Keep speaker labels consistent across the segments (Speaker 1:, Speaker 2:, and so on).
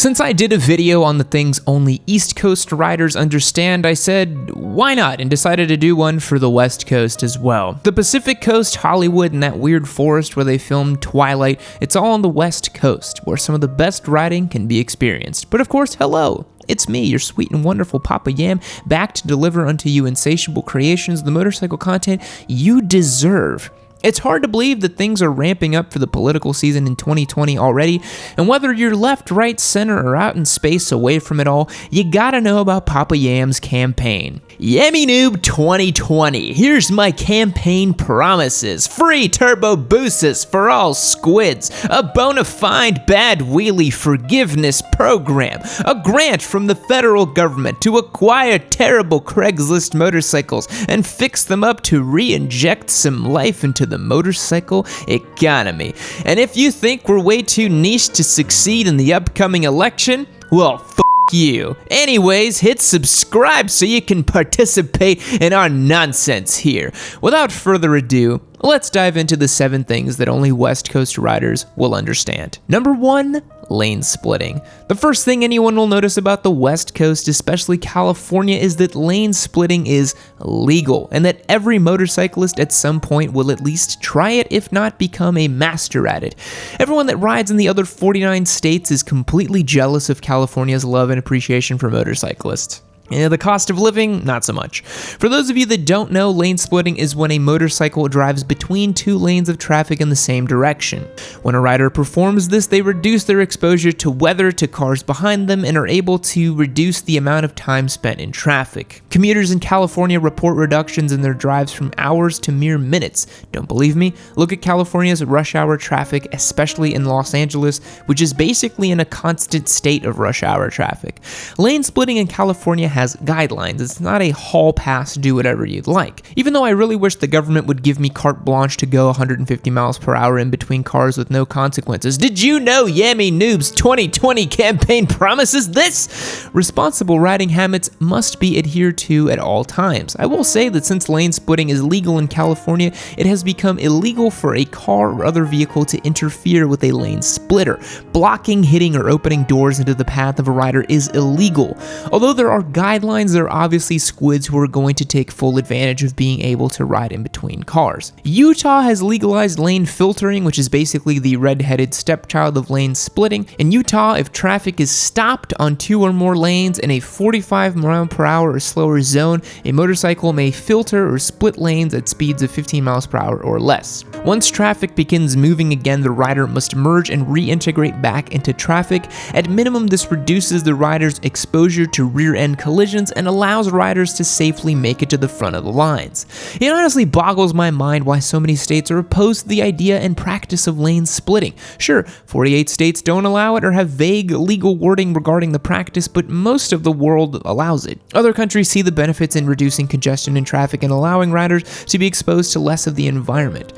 Speaker 1: Since I did a video on the things only East Coast riders understand, I said, why not, and decided to do one for the West Coast as well. The Pacific Coast, Hollywood, and that weird forest where they filmed Twilight, it's all on the West Coast, where some of the best riding can be experienced. But of course, hello! It's me, your sweet and wonderful Papa Yam, back to deliver unto you insatiable creations, the motorcycle content you deserve. It's hard to believe that things are ramping up for the political season in 2020 already, and whether you're left, right, center, or out in space away from it all, you gotta know about Papa Yam's campaign. Yammie Noob 2020, here's my campaign promises. Free Turbo Busas for all squids, a bona fide bad wheelie forgiveness program, a grant from the federal government to acquire terrible Craigslist motorcycles and fix them up to re-inject some life into the motorcycle economy. And if you think we're way too niche to succeed in the upcoming election, well, you. Anyways, hit subscribe so you can participate in our nonsense here. Without further ado, let's dive into the 7 things that only West Coast riders will understand. Number 1, lane splitting. The first thing anyone will notice about the West Coast, especially California, is that lane splitting is legal, and that every motorcyclist at some point will at least try it, if not become a master at it. Everyone that rides in the other 49 states is completely jealous of California's love and appreciation for motorcyclists. The cost of living, not so much. For those of you that don't know, lane splitting is when a motorcycle drives between 2 lanes of traffic in the same direction. When a rider performs this, they reduce their exposure to weather, to cars behind them, and are able to reduce the amount of time spent in traffic. Commuters in California report reductions in their drives from hours to mere minutes. Don't believe me? Look at California's rush hour traffic, especially in Los Angeles, which is basically in a constant state of rush hour traffic. Lane splitting in California has guidelines. It's not a hall pass, do whatever you'd like. Even though I really wish the government would give me carte blanche to go 150 miles per hour in between cars with no consequences. Did you know Yammie Noob's 2020 campaign promises this? Responsible riding habits must be adhered to at all times. I will say that since lane splitting is legal in California, it has become illegal for a car or other vehicle to interfere with a lane splitter. Blocking, hitting, or opening doors into the path of a rider is illegal. Although there are guidelines, there are obviously squids who are going to take full advantage of being able to ride in between cars. Utah has legalized lane filtering, which is basically the red-headed stepchild of lane splitting. In Utah, if traffic is stopped on 2 or more lanes in a 45 mile per hour or slower zone, a motorcycle may filter or split lanes at speeds of 15 miles per hour or less. Once traffic begins moving again, the rider must merge and reintegrate back into traffic. At minimum, this reduces the rider's exposure to rear-end collisions and allows riders to safely make it to the front of the lines. It honestly boggles my mind why so many states are opposed to the idea and practice of lane splitting. Sure, 48 states don't allow it or have vague legal wording regarding the practice, but most of the world allows it. Other countries see the benefits in reducing congestion in traffic and allowing riders to be exposed to less of the environment.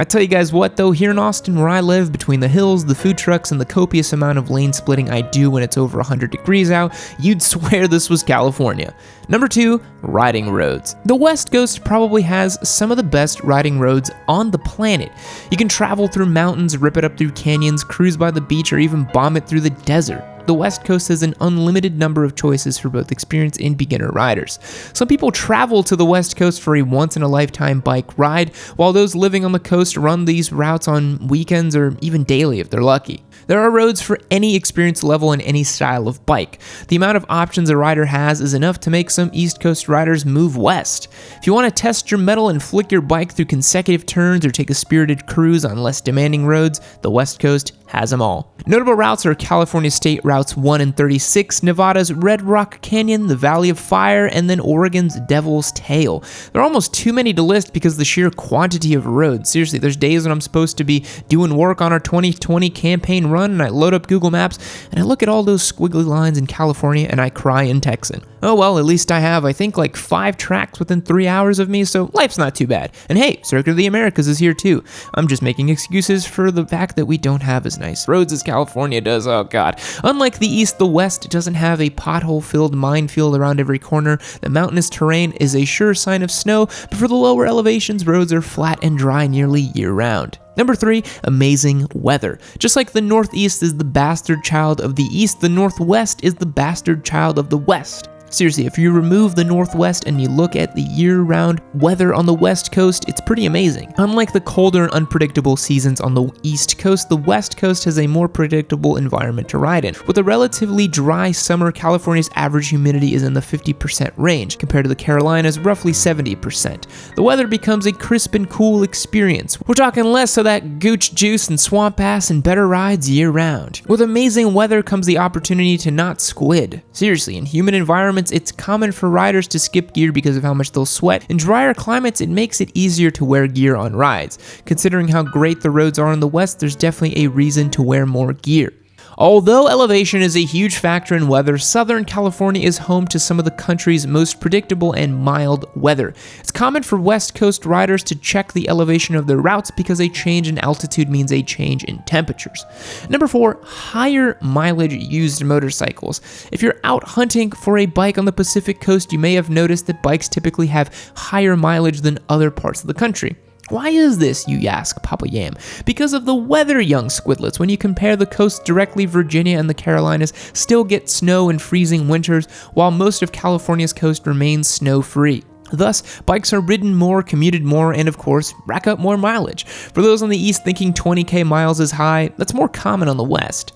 Speaker 1: I tell you guys what though, here in Austin where I live, between the hills, the food trucks, and the copious amount of lane splitting I do when it's over 100 degrees out, you'd swear this was California. Number 2, riding roads. The West Coast probably has some of the best riding roads on the planet. You can travel through mountains, rip it up through canyons, cruise by the beach, or even bomb it through the desert. The West Coast has an unlimited number of choices for both experienced and beginner riders. Some people travel to the West Coast for a once-in-a-lifetime bike ride, while those living on the coast run these routes on weekends or even daily if they're lucky. There are roads for any experience level and any style of bike. The amount of options a rider has is enough to make some East Coast riders move west. If you want to test your mettle and flick your bike through consecutive turns or take a spirited cruise on less demanding roads, the West Coast has them all. Notable routes are California State Routes 1 and 36, Nevada's Red Rock Canyon, the Valley of Fire, and then Oregon's Devil's Tail. There are almost too many to list because of the sheer quantity of roads. Seriously, there's days when I'm supposed to be doing work on our 2020 campaign run and I load up Google Maps and I look at all those squiggly lines in California and I cry in Texan. Oh well, at least I have, I think, like 5 tracks within 3 hours of me, so life's not too bad. And hey, Circuit of the Americas is here too. I'm just making excuses for the fact that we don't have as nice roads as California does, oh god. Unlike the East, the West doesn't have a pothole-filled minefield around every corner. The mountainous terrain is a sure sign of snow, but for the lower elevations, roads are flat and dry nearly year-round. Number 3, amazing weather. Just like the Northeast is the bastard child of the East, the Northwest is the bastard child of the West. Seriously, if you remove the Northwest and you look at the year-round weather on the West Coast, it's pretty amazing. Unlike the colder and unpredictable seasons on the East Coast, the West Coast has a more predictable environment to ride in. With a relatively dry summer, California's average humidity is in the 50% range, compared to the Carolinas, roughly 70%. The weather becomes a crisp and cool experience. We're talking less of that gooch juice and swamp ass and better rides year-round. With amazing weather comes the opportunity to not squid. Seriously, in humid environments, it's common for riders to skip gear because of how much they'll sweat. In drier climates, it makes it easier to wear gear on rides. Considering how great the roads are in the West, there's definitely a reason to wear more gear. Although elevation is a huge factor in weather, Southern California is home to some of the country's most predictable and mild weather. It's common for West Coast riders to check the elevation of their routes because a change in altitude means a change in temperatures. Number 4, higher mileage used motorcycles. If you're out hunting for a bike on the Pacific Coast, you may have noticed that bikes typically have higher mileage than other parts of the country. Why is this, you ask, Papa Yam? Because of the weather, young squidlets. When you compare the coast directly, Virginia and the Carolinas still get snow and freezing winters, while most of California's coast remains snow-free. Thus, bikes are ridden more, commuted more, and of course, rack up more mileage. For those on the east thinking 20k miles is high, that's more common on the west.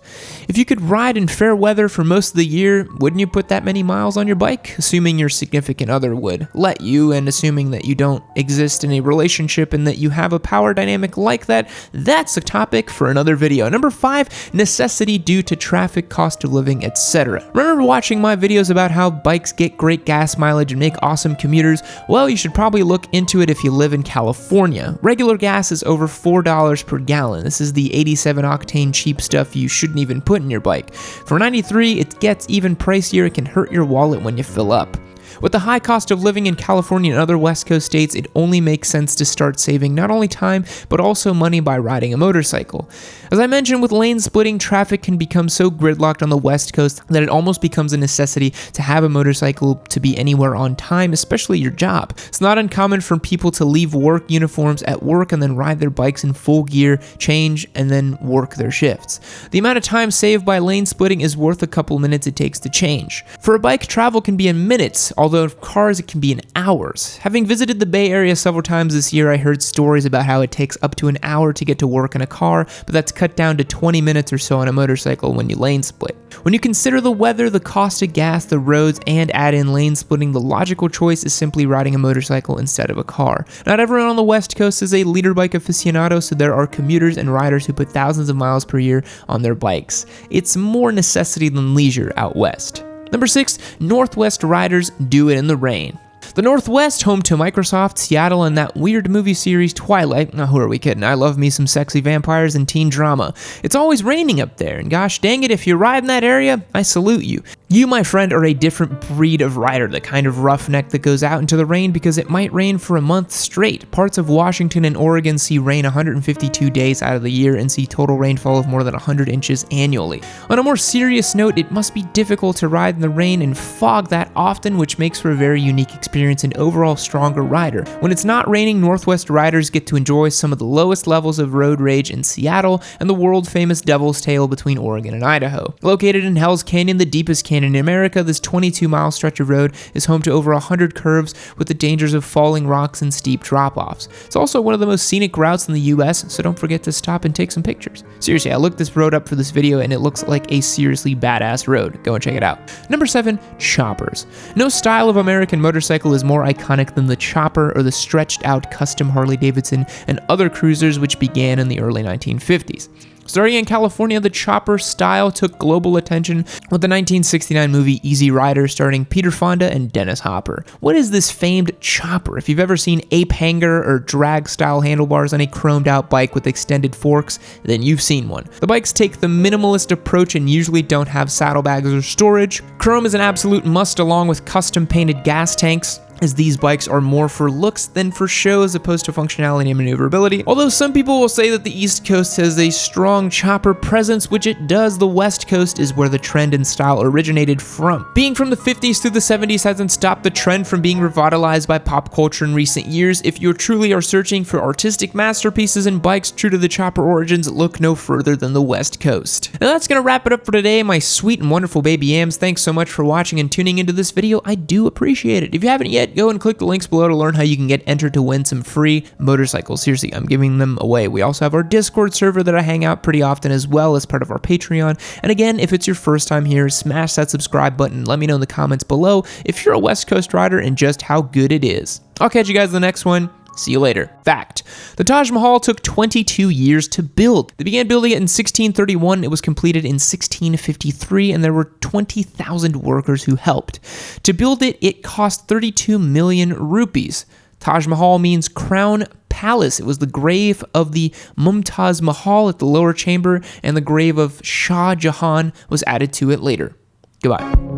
Speaker 1: If you could ride in fair weather for most of the year, wouldn't you put that many miles on your bike? Assuming your significant other would let you, and assuming that you don't exist in a relationship and that you have a power dynamic like that, that's a topic for another video. Number 5, necessity due to traffic, cost of living, etc. Remember watching my videos about how bikes get great gas mileage and make awesome commuters? Well, you should probably look into it if you live in California. Regular gas is over $4 per gallon. This is the 87 octane cheap stuff you shouldn't even put in your bike. For 93, it gets even pricier. It can hurt your wallet when you fill up. With the high cost of living in California and other West Coast states, it only makes sense to start saving not only time, but also money by riding a motorcycle. As I mentioned, with lane splitting, traffic can become so gridlocked on the West Coast that it almost becomes a necessity to have a motorcycle to be anywhere on time, especially your job. It's not uncommon for people to leave work uniforms at work and then ride their bikes in full gear, change, and then work their shifts. The amount of time saved by lane splitting is worth a couple minutes it takes to change. For a bike, travel can be in minutes, although cars it can be in hours. Having visited the Bay Area several times this year, I heard stories about how it takes up to an hour to get to work in a car, but that's cut down to 20 minutes or so on a motorcycle when you lane split. When you consider the weather, the cost of gas, the roads, and add in lane splitting, the logical choice is simply riding a motorcycle instead of a car. Not everyone on the West Coast is a leader bike aficionado, so there are commuters and riders who put thousands of miles per year on their bikes. It's more necessity than leisure out west. Number 6, Northwest riders do it in the rain. The Northwest, home to Microsoft, Seattle, and that weird movie series Twilight. Now, who are we kidding? I love me some sexy vampires and teen drama. It's always raining up there, and gosh dang it, if you ride in that area, I salute you. You, my friend, are a different breed of rider, the kind of roughneck that goes out into the rain because it might rain for a month straight. Parts of Washington and Oregon see rain 152 days out of the year and see total rainfall of more than 100 inches annually. On a more serious note, it must be difficult to ride in the rain and fog that often, which makes for a very unique experience and overall stronger rider. When it's not raining, Northwest riders get to enjoy some of the lowest levels of road rage in Seattle and the world-famous Devil's Tail between Oregon and Idaho. Located in Hell's Canyon, the deepest canyon in America, this 22-mile stretch of road is home to over 100 curves with the dangers of falling rocks and steep drop-offs. It's also one of the most scenic routes in the US, so don't forget to stop and take some pictures. Seriously, I looked this road up for this video and it looks like a seriously badass road. Go and check it out. Number 7, choppers. No style of American motorcycle is more iconic than the chopper or the stretched-out custom Harley-Davidson and other cruisers which began in the early 1950s. Starting in California, the chopper style took global attention with the 1969 movie Easy Rider starring Peter Fonda and Dennis Hopper. What is this famed chopper? If you've ever seen ape hanger or drag-style handlebars on a chromed-out bike with extended forks, then you've seen one. The bikes take the minimalist approach and usually don't have saddlebags or storage. Chrome is an absolute must along with custom-painted gas tanks. as these bikes are more for looks than for show as opposed to functionality and maneuverability. Although some people will say that the East Coast has a strong chopper presence, which it does, the West Coast is where the trend and style originated from. Being from the 50s through the 70s hasn't stopped the trend from being revitalized by pop culture in recent years. If you truly are searching for artistic masterpieces and bikes true to the chopper origins, look no further than the West Coast. Now that's gonna wrap it up for today, my sweet and wonderful baby yams. Thanks so much for watching and tuning into this video. I do appreciate it. If you haven't yet, go and click the links below to learn how you can get entered to win some free motorcycles. Seriously, I'm giving them away. We also have our Discord server that I hang out pretty often as well as part of our Patreon. And again, if it's your first time here, smash that subscribe button. Let me know in the comments below if you're a West Coast rider and just how good it is. I'll catch you guys in the next one. See you later. Fact: the Taj Mahal took 22 years to build. They began building it in 1631, it was completed in 1653, and there were 20,000 workers who helped. To build it, it cost 32 million rupees. Taj Mahal means crown palace. It was the grave of the Mumtaz Mahal at the lower chamber, and the grave of Shah Jahan was added to it later. Goodbye.